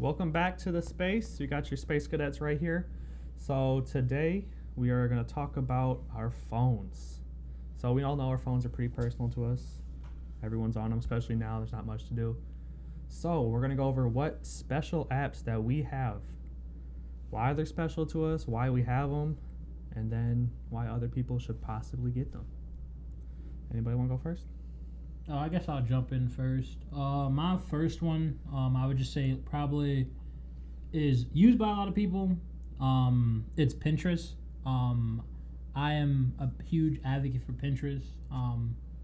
welcome back to the space. You got your space cadets right here. So today we are going to talk about our phones. So we all know our phones are pretty personal to us. Everyone's on them, especially now. There's not much to do. So we're going to go over what special apps that we have, why they're special to us, why we have them, and then why other people should possibly get them. Anybody want to go first? I guess I'll jump in first. My first one, I would just say probably is used by a lot of people. It's Pinterest. I am a huge advocate for Pinterest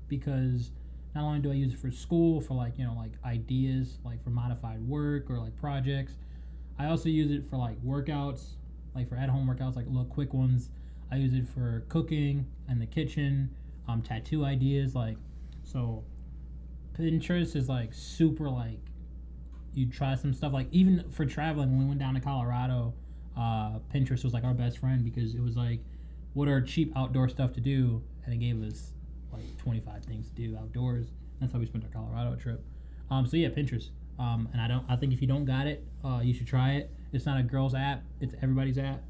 because not only do I use it for school, for like ideas, like for modified work or like projects, I also use it for like workouts, like for at-home workouts, like little quick ones. I use it for cooking and the kitchen, tattoo ideas, like so. Pinterest is like super like you try some stuff, like even for traveling when we went down to Colorado, Pinterest was like our best friend because it was like what are cheap outdoor stuff to do, and it gave us like 25 things to do outdoors. That's how we spent our Colorado trip. So yeah, Pinterest. And I think if you don't got it, you should try it. It's not a girl's app, it's everybody's app.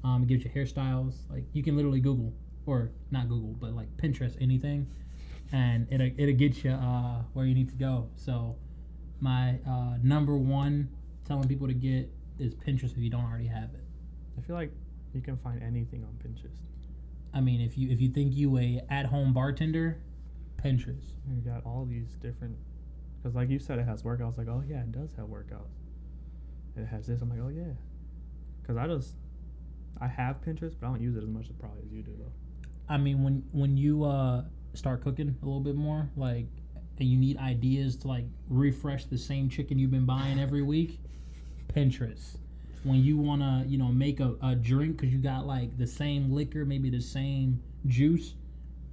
It gives you hairstyles. Like you can literally Google, or not Google, but like Pinterest anything, and it'll get you where you need to go. So my number one telling people to get is Pinterest if you don't already have it. I feel like you can find anything on Pinterest. I mean, if you think you a at-home bartender, Pinterest. You got all these different, because like you said, it has workouts. Like, oh yeah, it does have workouts. It has this. I'm like, oh yeah, because I have Pinterest, but I don't use it as much as probably as you do though. I mean, when you start cooking a little bit more, like, and you need ideas to like refresh the same chicken you've been buying every week, Pinterest. When you wanna make a drink because you got like the same liquor, maybe the same juice,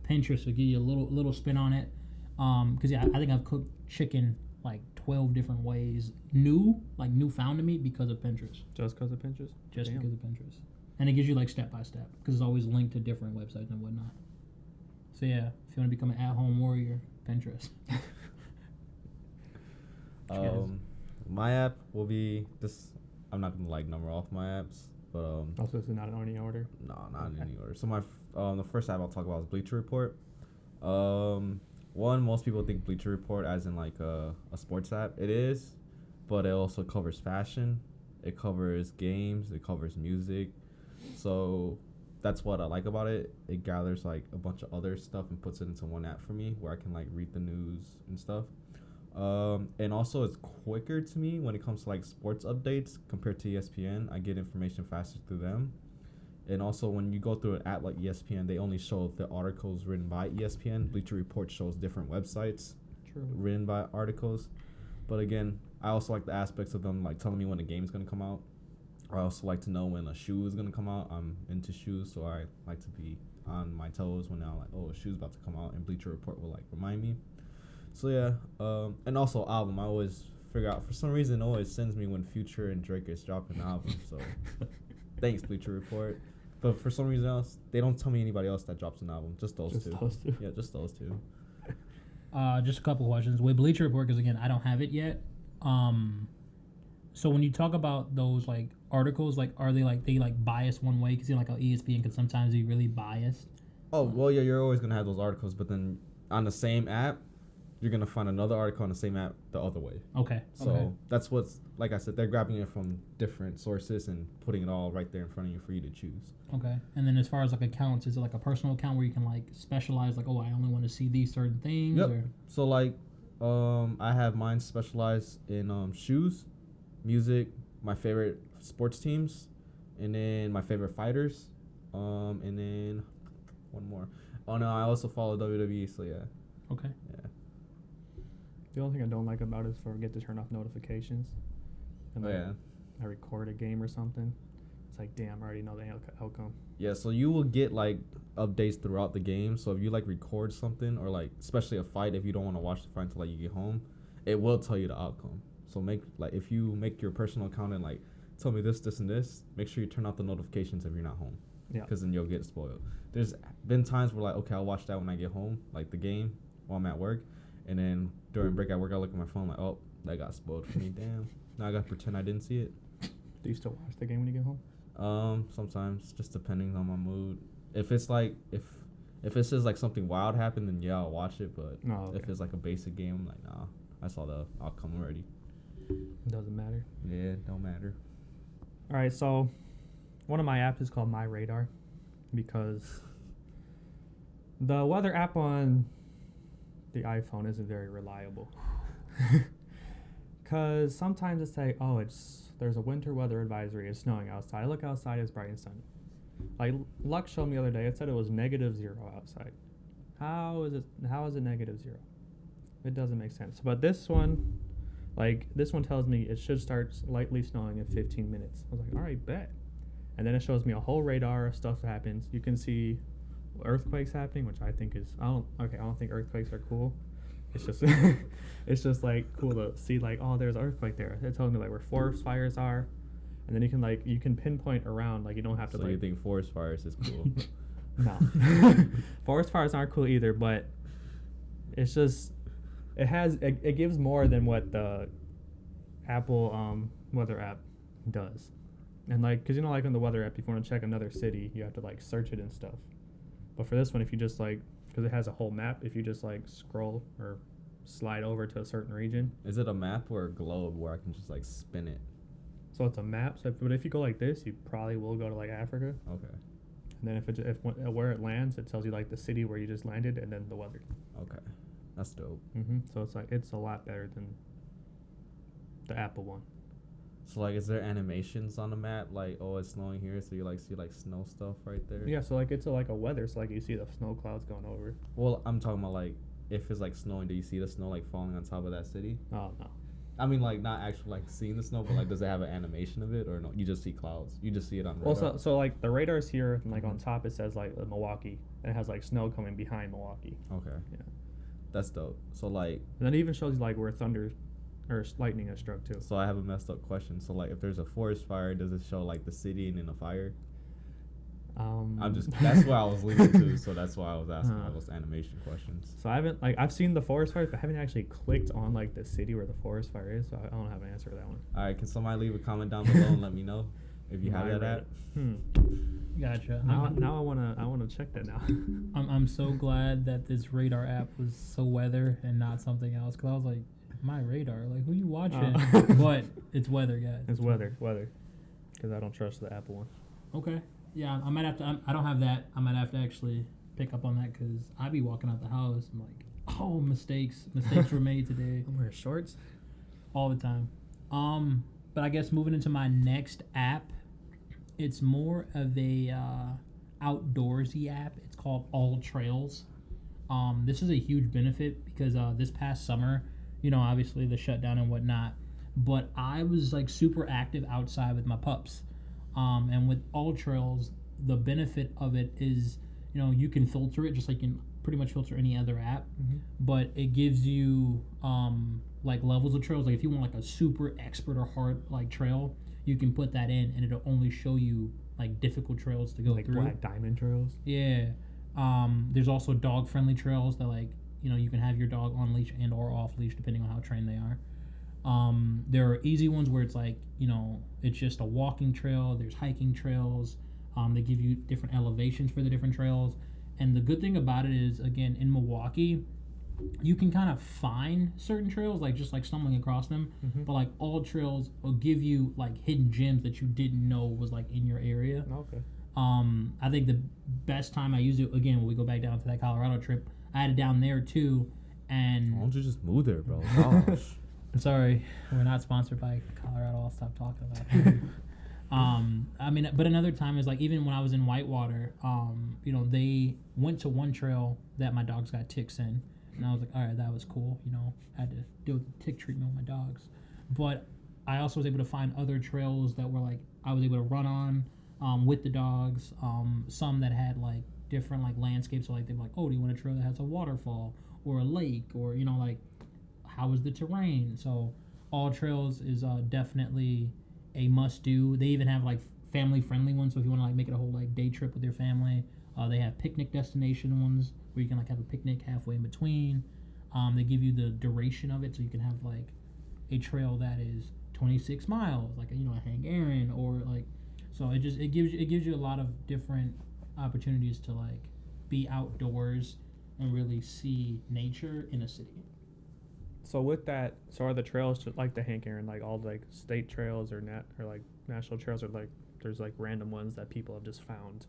Pinterest will give you a little spin on it. Because yeah, I think I've cooked chicken like 12 different ways, new found to me because of Pinterest. Just because of Pinterest? Just because of Pinterest. And it gives you like step by step because it's always linked to different websites and whatnot. So yeah, if you want to become an at-home warrior, Pinterest. My app will be this. I'm not gonna like number off my apps, but also it's not in any order. No, not in any order. So my the first app I'll talk about is Bleacher Report. One, most people think Bleacher Report as in like a sports app. It is, but it also covers fashion. It covers games. It covers music. So that's what I like about it. It gathers like a bunch of other stuff and puts it into one app for me where I can like read the news and stuff. And also it's quicker to me when it comes to like sports updates compared to ESPN. I get information faster through them. And also when you go through an app like ESPN, they only show the articles written by ESPN. Bleacher Report shows different websites written by articles. But again, I also like the aspects of them like telling me when a game is going to come out. I also like to know when a shoe is going to come out. I'm into shoes, so I like to be on my toes when I'm like, oh, a shoe's about to come out, and Bleacher Report will like remind me. So yeah, and also album. I always figure out, for some reason, it always sends me when Future and Drake is dropping an album. So thanks, Bleacher Report. But for some reason else, they don't tell me anybody else that drops an album. Just those two. Yeah, just those two. Just a couple questions with Bleacher Report, because again, I don't have it yet. So when you talk about those like articles, like are they like biased one way? Because like ESPN can sometimes be really biased. Oh well, yeah, you're always gonna have those articles, but then on the same app, you're gonna find another article on the same app the other way. Okay. So that's what's, like I said, they're grabbing it from different sources and putting it all right there in front of you for you to choose. Okay. And then as far as like accounts, is it like a personal account where you can like specialize, like, oh, I only want to see these certain things? Yep. Or? So like, I have mine specialized in shoes, music, my favorite sports teams, and then my favorite fighters, and then one more. Oh no, I also follow WWE. So yeah. Okay. Yeah. The only thing I don't like about it is forget to turn off notifications. And I record a game or something. It's like, damn, I already know the outcome. Yeah, so you will get like updates throughout the game. So if you like record something, or like especially a fight, if you don't want to watch the fight until like you get home, it will tell you the outcome. So if you make your personal account and like tell me this, and this, make sure you turn off the notifications if you're not home. Yeah. Because then you'll get spoiled. There's been times where like, okay, I'll watch that when I get home, like the game while I'm at work. And then during break at work, I look at my phone like, oh, That got spoiled for me. Damn. Now I gotta pretend I didn't see it. Do you still watch the game when you get home? Sometimes, just depending on my mood. If it's like if it says like something wild happened, then yeah, I'll watch it. But if it's like a basic game, I'm like, nah, I saw the outcome already. It doesn't matter. Yeah, it don't matter. All right, so one of my apps is called My Radar because the weather app on the iPhone isn't very reliable. Because sometimes it's like, oh, there's a winter weather advisory. It's snowing outside. I look outside, it's bright and sunny. Like Luck showed me the other day, it said it was -0 outside. How is it -0? It doesn't make sense. But this one tells me it should start lightly snowing in 15 minutes. I was like, all right, bet. And then it shows me a whole radar of stuff that happens. You can see earthquakes happening, which I think is I don't think earthquakes are cool. It's just it's just like cool to see like, oh, there's an earthquake there. It tells me like where forest fires are, and then you can pinpoint around, like you don't have to. So you think forest fires is cool? No, forest fires aren't cool either. But it's just it gives more than what the Apple weather app does, and like because like on the weather app, if you want to check another city, you have to like search it and stuff. But for this one, if you just like, because it has a whole map, if you just like scroll or slide over to a certain region. Is it a map or a globe where I can just like spin it? So it's a map. But if you go like this, you probably will go to like Africa. Okay. And then where it lands, it tells you like the city where you just landed and then the weather. Okay, that's dope. So it's a lot better than the Apple one. So like, is there animations on the map? Like, oh, it's snowing here, so you like see like snow stuff right there. Yeah. So like it's like a weather. So like you see the snow clouds going over. Well, I'm talking about like if it's like snowing, do you see the snow like falling on top of that city? Oh no. I mean, like not actually like seeing the snow, but like does it have an animation of it or no? You just see clouds. You just see it on radar. Well, so like the radar's here, and like on top it says like Milwaukee, and it has like snow coming behind Milwaukee. Okay. Yeah. That's dope. So like. And then it even shows you like where thunder or lightning has struck too. So I have a messed up question. So like, if there's a forest fire, does it show like the city and then a fire? That's where I was leading to. So that's why I was asking all those animation questions. So I've seen the forest fires, but I haven't actually clicked on like the city where the forest fire is. So I don't have an answer to that one. All right, can somebody leave a comment down below and let me know if you have that app? Gotcha. Now I wanna check that now. I'm so glad that this radar app was so weather and not something else, because I was like, My Radar, like who you watching? But it's weather, guys. It's weather, because I don't trust the Apple one. Okay. Yeah, I might have to. I don't have that. I might have to actually pick up on that because I be walking out the house. I'm like, oh, mistakes were made today. I'm wearing shorts all the time. But I guess moving into my next app, it's more of a outdoorsy app. It's called All Trails. This is a huge benefit because this past summer, obviously the shutdown and whatnot, but I was like super active outside with my pups. And with All Trails, the benefit of it is, you can filter it just like you can pretty much filter any other app, but it gives you like levels of trails. Like if you want like a super expert or hard like trail, you can put that in and it'll only show you like difficult trails to go like through. Black Diamond trails. Yeah. There's also dog friendly trails that like, you can have your dog on leash and or off leash depending on how trained they are. There are easy ones where it's like, it's just a walking trail. There's hiking trails. They give you different elevations for the different trails. And the good thing about it is, again, in Milwaukee, you can kind of find certain trails, like just like stumbling across them. But like All Trails will give you like hidden gems that you didn't know was like in your area. Okay. I think the best time I used it, again, when we go back down to that Colorado trip, I had it down there too. And why don't you just move there, bro? Gosh. I'm sorry, we're not sponsored by Colorado. I'll stop talking about it. But another time is like even when I was in Whitewater, they went to one trail that my dogs got ticks in, and I was like, all right, that was cool. Had to deal with the tick treatment with my dogs, but I also was able to find other trails that were like I was able to run on with the dogs. Some that had like different like landscapes, so like they're like, oh, do you want a trail that has a waterfall or a lake or like. How is the terrain? So All Trails is definitely a must-do. They even have like family-friendly ones. So if you want to like make it a whole like day trip with your family, they have picnic destination ones where you can like have a picnic halfway in between. They give you the duration of it, so you can have like a trail that is 26 miles, like a Hank Aaron, or like, so it gives you a lot of different opportunities to like be outdoors and really see nature in a city. So with that, so are the trails just like the Hank Aaron, like all like state trails or like national trails, or like there's like random ones that people have just found?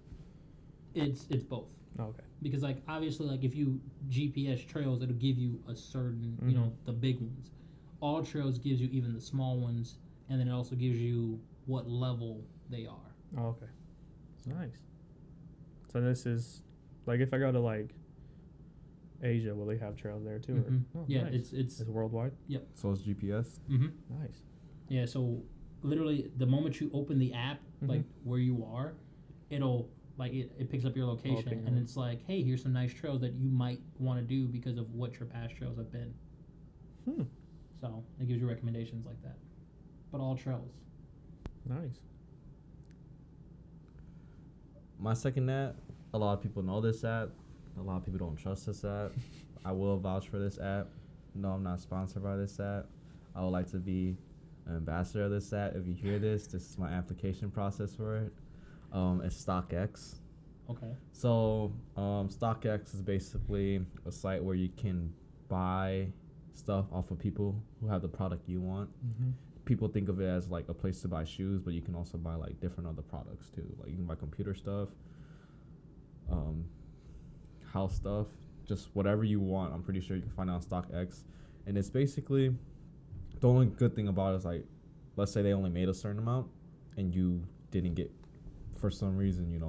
It's both. Oh, okay. Because like obviously like if you GPS trails, it'll give you a certain the big ones. All trails gives you even the small ones, and then it also gives you what level they are. Oh, okay. Nice. So this is like if I go to like Asia, will they have trails there too? Mm-hmm. Or? Oh, Yeah, nice. it's worldwide. Yep. So it's GPS. Mm-hmm. Nice. Yeah. So literally, the moment you open the app, like where you are, it'll like it picks up your location, and it's like, hey, here's some nice trails that you might want to do because of what your past trails have been. So it gives you recommendations like that, but all trails. Nice. My second app, a lot of people know this app. A lot of people don't trust this app. I will vouch for this app. No, I'm not sponsored by this app. I would like to be an ambassador of this app. If you hear this is my application process for it. It's StockX. Okay. So StockX is basically a site where you can buy stuff off of people who have the product you want. People think of it as like a place to buy shoes, but you can also buy like different other products too. Like you can buy computer stuff, house stuff, just whatever you want. I'm pretty sure you can find it on StockX. And it's basically, the only good thing about it is like, let's say they only made a certain amount and you didn't get, for some reason,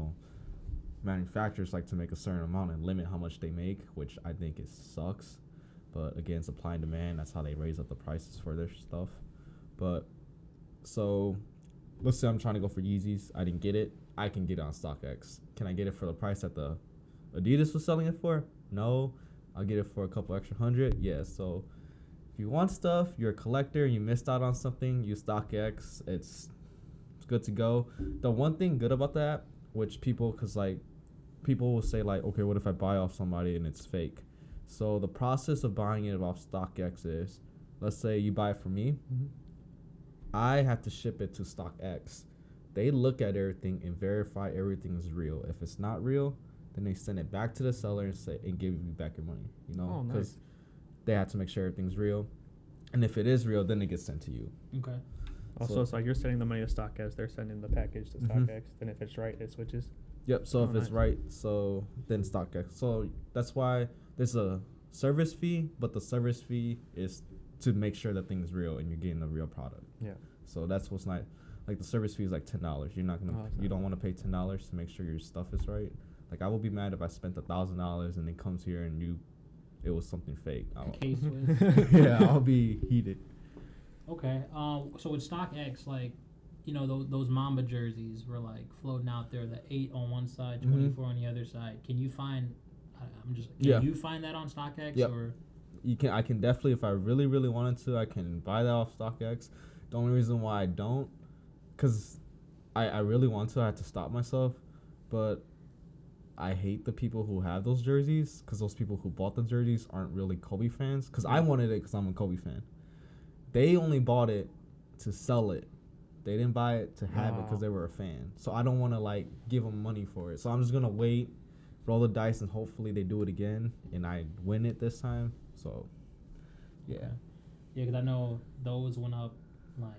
manufacturers like to make a certain amount and limit how much they make, which I think it sucks. But again, supply and demand, that's how they raise up the prices for their stuff. But so let's say I'm trying to go for Yeezys. I didn't get it. I can get it on StockX. Can I get it for the price that the Adidas was selling it for? No. I'll get it for a couple extra $100. Yeah. So if you want stuff, you're a collector and you missed out on something, use StockX. It's good to go. The one thing good about that, which people will say like, okay, what if I buy off somebody and it's fake? So the process of buying it off StockX is, let's say you buy it from me. I have to ship it to StockX. They look at everything and verify everything is real. If it's not real, then they send it back to the seller and give you back your money. Because they have to make sure everything's real. And if it is real, then it gets sent to you. Okay. Also, it's like you're sending the money to StockX, they're sending the package to StockX. Then if it's right, it switches. Yep. So if it's right, so then StockX. So that's why there's a service fee, but the service fee is to make sure that thing's real and you're getting the real product. Yeah. So that's what's nice. Like the service fee is like $10. You're not gonna. You don't want to pay $10 to make sure your stuff is right. Like I will be mad if I spent $1,000 and it comes here and it was something fake. Case yeah, I'll be heated. Okay. So with StockX, like, those Mamba jerseys were like floating out there, the 8 on one side, 24 on the other side. Can you find? Can you find that on StockX? Yep. Or? You can. I can definitely, if I really, really wanted to, I can buy that off StockX. The only reason why I don't, because I really want to, I have to stop myself, but I hate the people who have those jerseys, because those people who bought the jerseys aren't really Kobe fans, because I wanted it because I'm a Kobe fan. They only bought it to sell it. They didn't buy it to have it because they were a fan. So I don't want to like give them money for it. So I'm just going to wait, roll the dice, and hopefully they do it again and I win it this time. So, yeah. Okay. Yeah, because I know those went up like...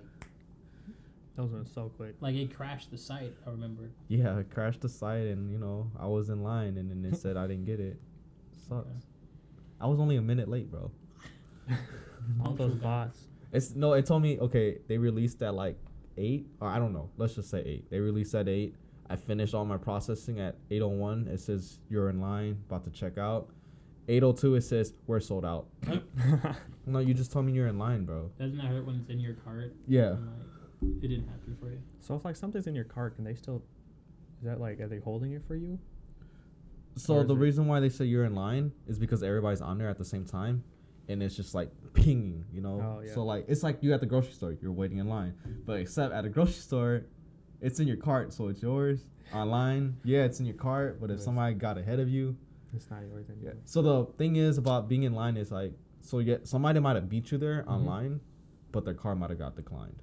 Those went so quick. Like it crashed the site, I remember. Yeah, it crashed the site and, I was in line and then it said I didn't get it. Sucks. Okay. I was only a minute late, bro. All those bots. It told me, okay, they released at like 8, or I don't know, let's just say 8. They released at 8. I finished all my processing at 8:01. It says you're in line, about to check out. 8:02, it says we're sold out. No, you just told me you're in line, bro. Doesn't that hurt when it's in your cart? Yeah. It didn't happen for you. So if like something's in your cart, can they still? Is that like, are they holding it for you? So the reason why they say you're in line is because everybody's on there at the same time. And it's just like pinging, Oh, yeah. So like it's like you at the grocery store, you're waiting in line, but except at a grocery store, it's in your cart, so it's yours. Online, yeah, it's in your cart, but if somebody got ahead of you, it's not yours anymore. Yeah. So the thing is about being in line is like, so somebody might have beat you there online, but their car might have got declined.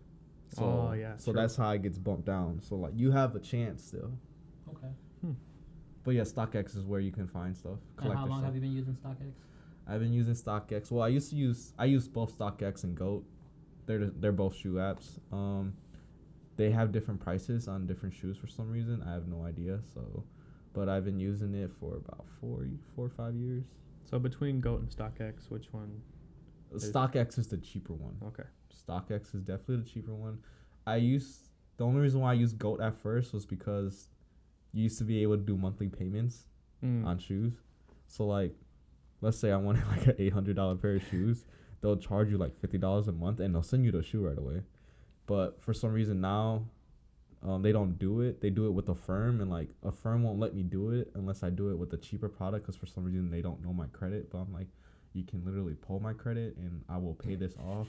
So, Oh, yeah, So true. that's how it gets bumped down. So like you have a chance still. Okay. But yeah, StockX is where you can find stuff. And how collector long stuff. have you been using StockX? I've been using StockX. Well, I use both StockX and Goat. They're both shoe apps. They have different prices on different shoes for some reason. I have no idea. So, but I've been using it for about 4 or 5 years. So between Goat and StockX, which one? StockX is the cheaper one. Okay. StockX is definitely the cheaper one. The only reason why I used Goat at first was because you used to be able to do monthly payments on shoes. So like, let's say I wanted like an $800 pair of shoes, they'll charge you like $50 a month and they'll send you the shoe right away. But for some reason now, they don't do it. They do it with a firm, and like a firm won't let me do it unless I do it with a cheaper product, because for some reason they don't know my credit. But I'm like, you can literally pull my credit and I will pay this off.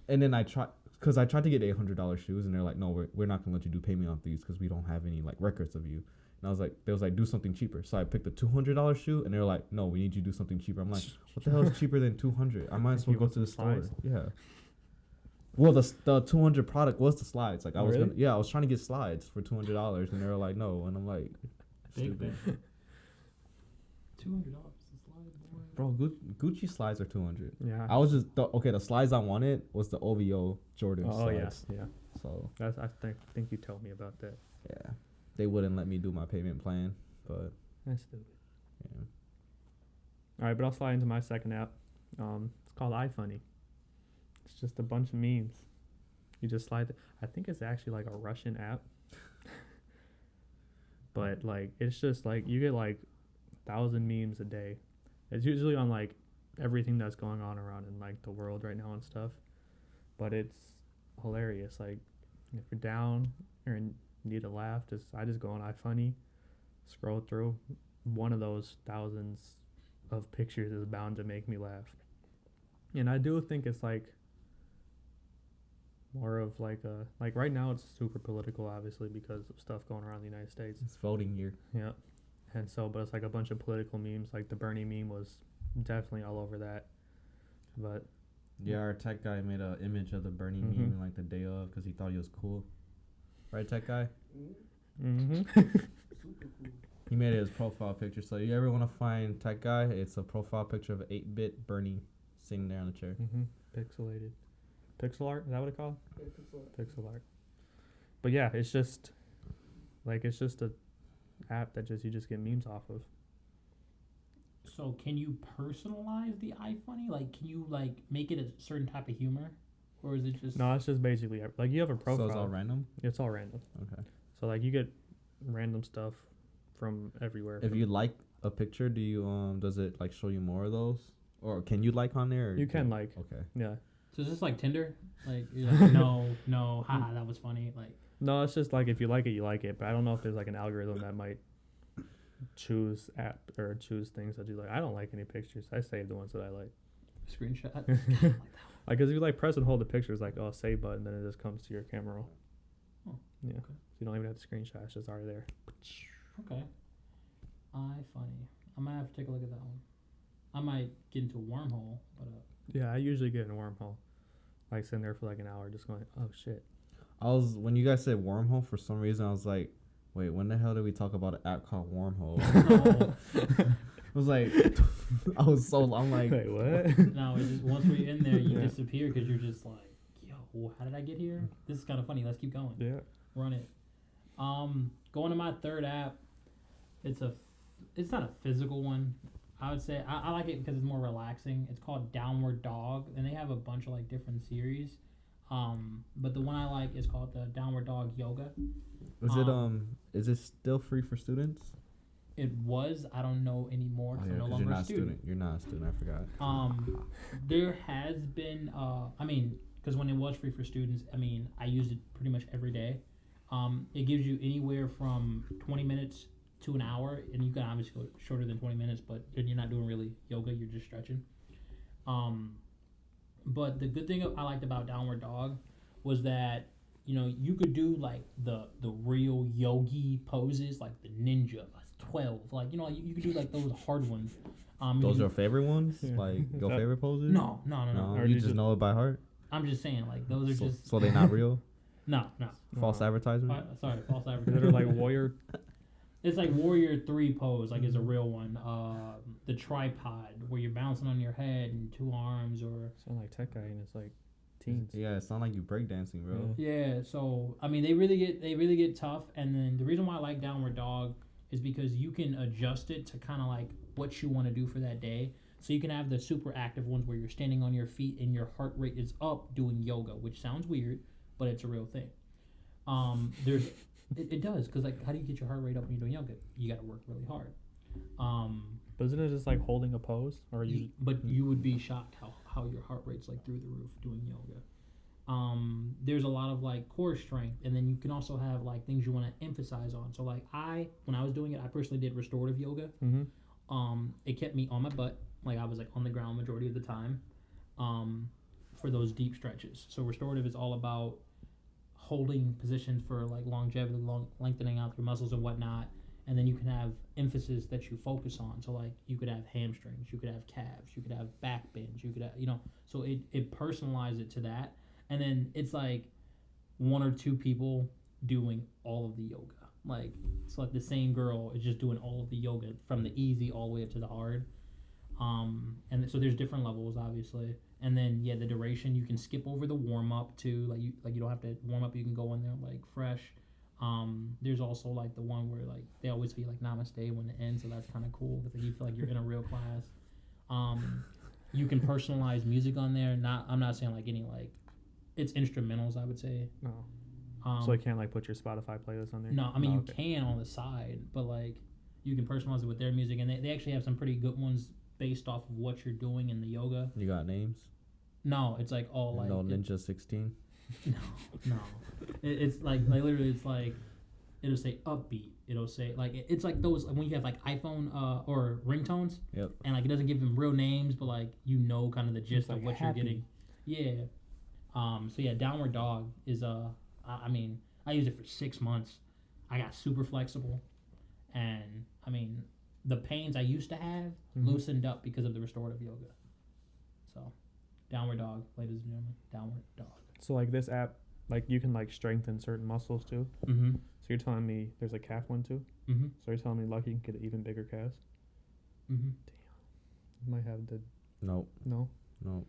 And then I tried to get $800 shoes, and they're like, no, we're not gonna let you do payment on these because we don't have any like records of you. And they was like, do something cheaper. So I picked a $200 shoe, and they're like, no, we need you to do something cheaper. I'm like, what the hell is cheaper than $200? I might as well go to the store. Slides? Yeah. Well, the 200 product was the slides. Like I was really? I was trying to get slides for $200, and they were like, no, and I'm like, stupid. $200. Bro, Gucci slides are 200. Yeah. I was just the slides I wanted was the OVO Jordan Oh slides. yes, yeah. So I think you told me about that. yeah, they wouldn't let me do my payment plan, but That's stupid. yeah. All right, but I'll slide into my second app. It's called iFunny. It's just a bunch of memes. You just slide. I think it's actually like a Russian app. But like it's just like you get like 1,000 memes a day. It's usually on like everything that's going on around in like the world right now and stuff. But it's hilarious. Like if you're down or need a laugh, I just go on iFunny, scroll through. One of those thousands of pictures is bound to make me laugh. And I do think it's like more of like right now it's super political, obviously, because of stuff going around the United States. It's voting year. Yeah. And so, but it's like a bunch of political memes. Like the Bernie meme was definitely all over that. But Yeah, our tech guy made an image of the Bernie Mhm. meme like the day of because he thought he was cool. Right, tech guy? mm-hmm. He made it his profile picture. So you ever want to find tech guy? It's a profile picture of an 8-bit Bernie sitting there on the chair. Mm-hmm. Pixelated. Pixel art? Is that what it's called? Pixel art. But yeah, it's just a app that you just get memes off of. So can you personalize the iFunny? Like, can you like make it a certain type of humor, or is it just No, it's just basically like you have a profile. So it's all random? It's all random. Okay. So like you get random stuff from everywhere. If you like a picture, do you does it like show you more of those? Or can you like on there? Or You can like. Okay. Yeah. So is this like Tinder? Like, you're like no, haha, that was funny. Like, No, it's just like if you like it, you like it. But I don't know if there's like an algorithm that might choose app or choose things that you like. I don't like any pictures. I save the ones that I like. screenshot. Like, cause if you like press and hold the picture, it's like save button, then it just comes to your camera roll. Oh, yeah. okay. So you don't even have to screenshot. It's just already there. Okay. iFunny. I might have to take a look at that one. I might get into Wormhole, but Yeah, I usually get in a wormhole. Like sitting there for like an hour, just going, oh shit. When you guys said wormhole, for some reason I was like, wait, when the hell did we talk about an app called Wormhole? I was like, I'm like, Wait, what? no, it's just once we're in there, you disappear because you're just like, yo, how did I get here? This is kind of funny. Let's keep going. Yeah. Run it. Going to my third app. It's not a physical one. I would say I like it because it's more relaxing. It's called Downward Dog, and they have a bunch of like different series. But the one I like is called the Downward Dog Yoga. Is it still free for students? It was. I don't know anymore because I'm no 'cause longer you're not a student. You're not a student. I forgot. There has been. Because when it was free for students, I used it pretty much every day. It gives you anywhere from 20 minutes to an hour, and you can obviously go shorter than 20 minutes, but then you're not doing really yoga, you're just stretching. But the good thing I liked about Downward Dog was that, you could do like the real yogi poses, like the ninja, 12, like, you could do like those hard ones. Those are your favorite ones? Yeah. Like your favorite poses? No. You just know it by heart? I'm just saying, like, those are just... So they're not real? No. False advertisement? Sorry, false They're advertisement. like warrior. It's like Warrior 3 pose, like, is a real one. The tripod, where you're bouncing on your head and 2 arms, or... Sound like tech guy, and it's like teens. Yeah, it sounds like you breakdancing, bro. Yeah, so, I mean, they really get tough, and then the reason why I like Downward Dog is because you can adjust it to kind of like what you want to do for that day. So you can have the super active ones where you're standing on your feet and your heart rate is up doing yoga, which sounds weird, but it's a real thing. It does, because like, how do you get your heart rate up when you're doing yoga? You got to work really hard. But isn't it just like holding a pose, or But you would be shocked how your heart rate's like through the roof doing yoga. There's a lot of like core strength, and then you can also have like things you want to emphasize on. So like when I was doing it, I personally did restorative yoga. It kept me on my butt, like I was like on the ground majority of the time, for those deep stretches. So restorative is all about holding positions for like longevity, lengthening out your muscles and whatnot. And then you can have emphasis that you focus on. So like you could have hamstrings, you could have calves, you could have back bends, you could have, so it personalizes it to that. And then it's like 1 or 2 people doing all of the yoga. Like, it's like the same girl is just doing all of the yoga from the easy all the way up to the hard. And so there's different levels, obviously. And then, yeah, the duration, you can skip over the warm-up, too. Like you don't have to warm up. You can go in there, like, fresh. There's also, like, the one where, like, they always say, like, namaste when it ends, so that's kind of cool. Because you feel like you're in a real class. You can personalize music on there. I'm not saying, like, any, like, it's instrumentals, I would say. No. So you can't like put your Spotify playlist on there? No, I mean you can on the side, but like you can personalize it with their music, and they actually have some pretty good ones based off of what you're doing in the yoga. You got names? No, it's like all like No Ninja 16? No. It's like literally it's like it'll say upbeat. It'll say like it's like those when you have like iPhone or ringtones. Yep. And like it doesn't give them real names, but like kind of the gist like of what happy. you're getting. Yeah. So yeah, Downward Dog is I mean, I used it for 6 months. I got super flexible, and I mean, the pains I used to have loosened up because of the restorative yoga. So, Downward Dog, ladies and gentlemen, Downward Dog. So like this app, like you can like strengthen certain muscles too. Mm-hmm. So you're telling me there's a calf one too? Mm-hmm. So you're telling me Lucky can get even bigger calves? Mm-hmm. Damn. You might have the... Nope. No? Nope.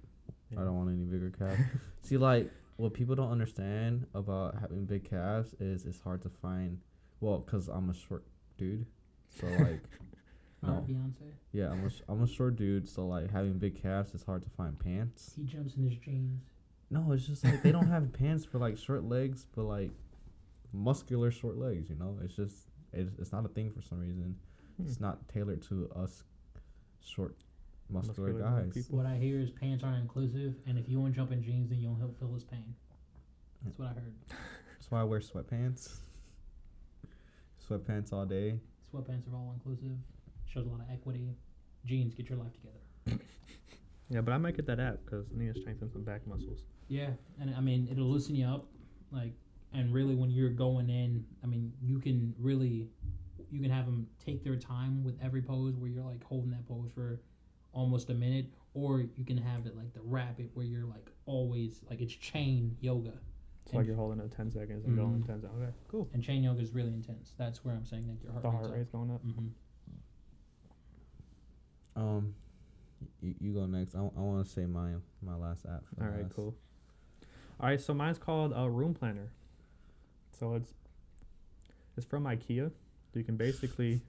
Yeah. I don't want any bigger calves. See, like, what people don't understand about having big calves is it's hard to find. Well, because I'm a short dude. So, like... No. Beyonce? Yeah, I'm a short dude, so, like, having big calves, it's hard to find pants. He jumps in his jeans. No, it's just, like, they don't have pants for, like, short legs, but, like, muscular short legs, you know? It's just... It's not a thing for some reason. It's not tailored to us short, muscular guys. people. What I hear is pants aren't inclusive, and if you want to jump in jeans, then you don't feel his pain. That's what I heard. That's why I wear sweatpants. Sweatpants all day. Sweatpants are all inclusive. Shows a lot of equity. Jeans, get your life together. Yeah, but I might get that app because I need to strengthen some back muscles. Yeah, and I mean, it'll loosen you up, like, and really when you're going in, I mean, you can have them take their time with every pose where you're like holding that pose for almost a minute, or you can have it like the rapid where you're like always like it's chain yoga. So like you're holding it 10 seconds and going 10 seconds. Okay, cool. And chain yoga is really intense. That's where I'm saying that your The heart rate's going up. Mm-hmm. You go next. I want to say my last app. All right, cool. All right, so mine's called Room Planner. So it's from IKEA. So you can basically.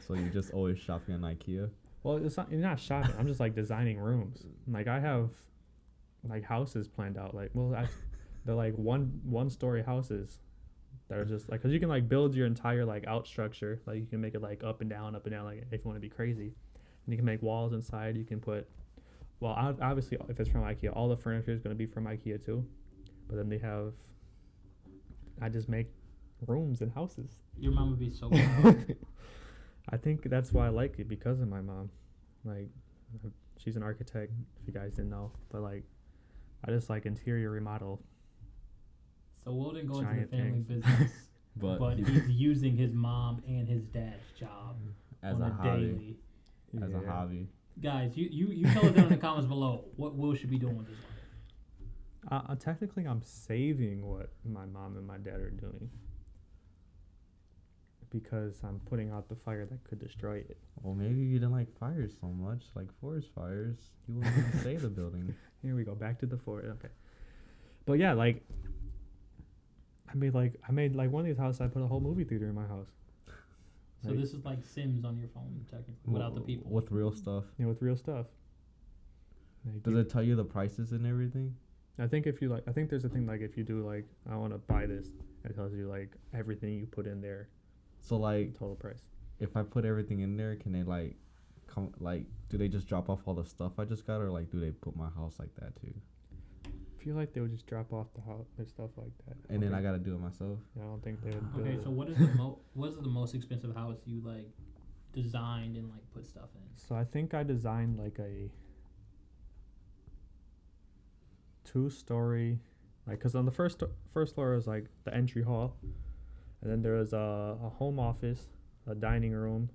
So you're just always shopping at IKEA? Well, you're not shopping. I'm just like designing rooms. Like I have like houses planned out. Like they're like one story houses that are just like, because you can like build your entire like out structure. Like you can make it like up and down, like if you want to be crazy. And you can make walls inside. You can put, well, obviously if it's from IKEA, all the furniture is going to be from IKEA too. But then I just make rooms and houses. Your mom would be so proud. I think that's why I like it, because of my mom. Like, she's an architect, if you guys didn't know. But like, I just like interior remodel. So Will didn't go into the Giant family things. business, But he's using his mom and his dad's job as on a a hobby. daily. As a hobby. Guys, you tell us down in the comments below what Will should be doing with his life. Technically, I'm saving what my mom and my dad are doing because I'm putting out the fire that could destroy it. Well, maybe you didn't like fires so much, like forest fires. You wouldn't even save the building. Here we go, back to the forest. Okay, but yeah, like I made like one of these houses. I put a whole movie theater in my house. So this is like Sims on your phone, technically, without the people. With real stuff. Yeah, with real stuff. Like Does it tell you the prices and everything? I think if you like, I think there's a thing like if you do like, I want to buy this, it tells you like everything you put in there, So like, total price. if I put everything in there, can they like come like? Do they just drop off all the stuff I just got, or like do they put my house like that too? I feel like they would just drop off the house and stuff like that. And then I gotta do it myself. Yeah, I don't think they would. Okay, build so it. what is the most expensive house you like designed and like put stuff in? So I think I designed like a 2-story, like, cause on the first floor is like the entry hall, and then there was a home office, a dining room,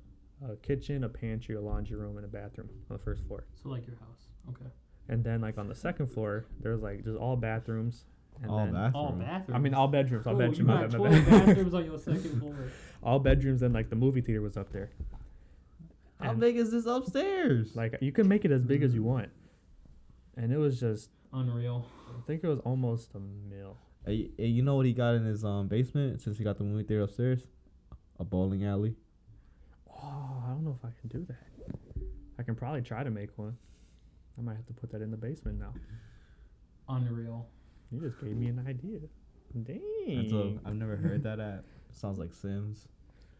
a kitchen, a pantry, a laundry room, and a bathroom on the first floor. So like your house, okay. And then like on the second floor, there's like just all bathrooms. And All then, bathroom. All bathrooms. I mean all bedrooms. All Oh, bedrooms. you my got bad, 12 my bad. bathrooms on your second floor. All bedrooms, and like the movie theater was up there. How And, big is this upstairs? Like you can make it as big as you want. And it was just, Unreal. I think it was almost $1 million. Hey, you know what he got in his basement since he got the movie theater upstairs? A bowling alley. Oh, I don't know if I can do that. I can probably try to make one. I might have to put that in the basement now. Unreal. You just gave me an idea. That's Dang. I've never heard that app. Sounds like Sims.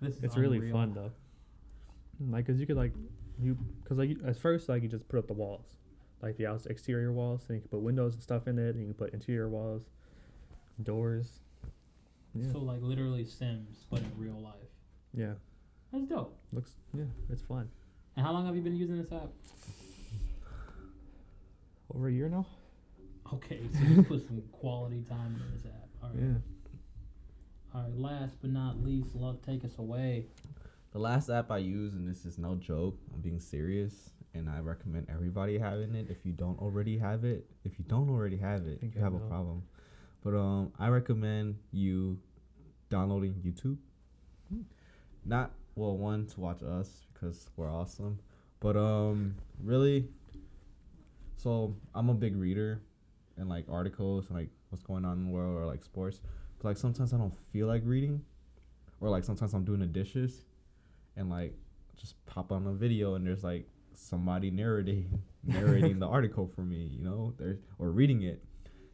This is It's really unreal. fun though. Like, cause you could like, cause like at first like you just put up the walls, like the exterior walls, and you can put windows and stuff in it, and you can put interior walls, doors. Yeah. So like literally Sims, but in real life. Yeah. That's dope. Looks, yeah, it's fun. And how long have you been using this app? Over a year now? Okay, so you put some quality time in this app. All right. Yeah. All right. Last but not least, Luck, take us away. The last app I use, and this is no joke, I'm being serious, and I recommend everybody having it. If you don't already have it, think you I have a know. problem. But I recommend you downloading YouTube. Not one to watch us because we're awesome, but really. So I'm a big reader, and like articles and like what's going on in the world or like sports. But like sometimes I don't feel like reading, or like sometimes I'm doing the dishes, and like just pop on a video and there's like somebody narrating the article for me, you know, or reading it,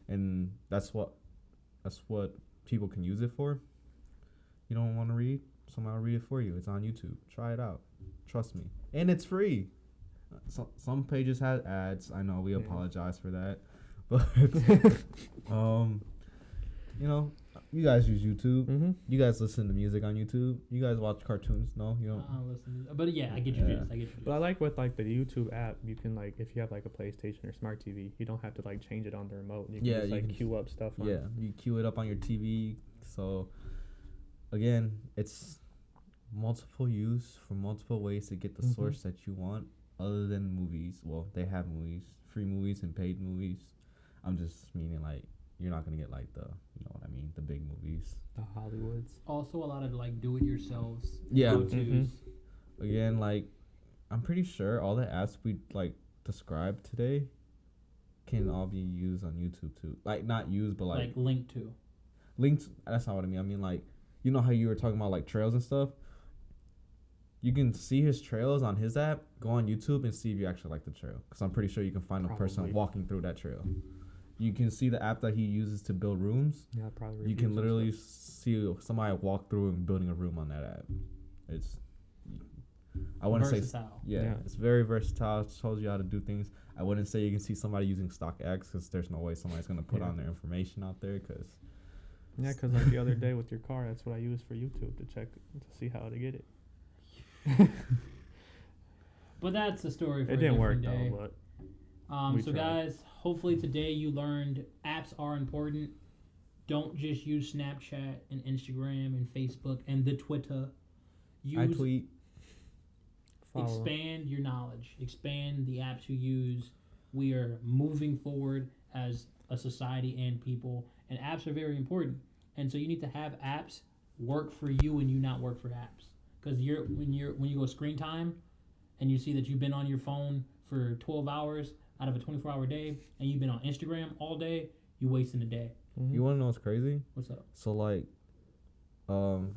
and that's what people can use it for. You don't want to read? Somebody will read it for you. It's on YouTube. Try it out. Trust me, and it's free. Some pages have ads. I know we Yeah. apologize for that, but you know, you guys use YouTube. Mm-hmm. You guys listen to music on YouTube. You guys watch cartoons. No, you I don't. don't listen to, but yeah, I get your Yeah. gist. I get your gist. But I like with like the YouTube app, you can like if you have like a PlayStation or smart TV, you don't have to like change it on the remote. You can Yeah, just you like can queue up stuff. On Yeah, you queue it up on your TV. So again, it's multiple use for multiple ways to get the Mhm. source that you want, other than movies. Well, they have movies, free movies and paid movies. I'm just meaning like you're not gonna get like the, you know what I mean, the big movies. the Hollywoods. Also, a lot of like do-it-yourselves. Yeah. How-tos. Mhm. Again, like I'm pretty sure all the apps we like described today can all be used on YouTube too. Like not used, but Like link to. linked. That's not what I mean. I mean like, you know how you were talking about like trails and stuff. You can see his trails on his app. Go on YouTube and see if you actually like the trail, because I'm pretty sure you can find a person Probably. walking through that trail. You can see the app that he uses to build rooms. Yeah, probably. You can literally see somebody walk through and building a room on that app. It's, I wouldn't say, Versatile. yeah, it's very versatile. It shows you how to do things. I wouldn't say you can see somebody using StockX, because there's no way somebody's gonna put Yeah. on their information out there. Because Yeah, because like the other day with your car, that's what I used for YouTube to check to see how to get it. But that's a story for It a didn't work different day. though, but we So tried. guys, hopefully today you learned apps are important. Don't just use Snapchat and Instagram and Facebook and the Twitter. I Use tweet. follow. expand your knowledge. Expand the apps you use. We are moving forward as a society and people, and apps are very important. And so you need to have apps work for you and you not work for apps. Because when you go screen time, and you see that you've been on your phone for 12 hours out of a 24-hour day, and you've been on Instagram all day, you're wasting a day. Mm-hmm. You want to know what's crazy? What's up? So like, him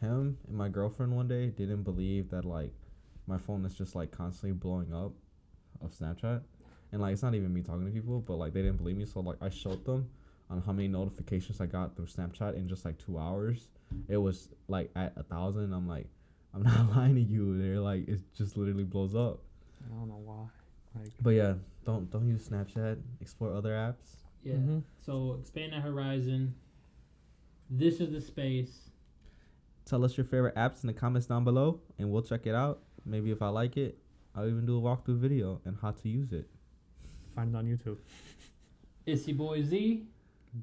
and my girlfriend one day didn't believe that like my phone is just like constantly blowing up of Snapchat, and like it's not even me talking to people, but like they didn't believe me. So like I showed them on how many notifications I got through Snapchat in just like 2 hours. It was like at 1,000. I'm like, I'm not lying to you. They're like, it just literally blows up. I don't know why. Like, But yeah, don't use Snapchat. Explore other apps. Yeah. Mm-hmm. So expand that horizon. This is the space. Tell us your favorite apps in the comments down below, and we'll check it out. Maybe if I like it, I'll even do a walkthrough video and how to use it. find it on YouTube. It's your boy Z.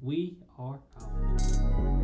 We are out.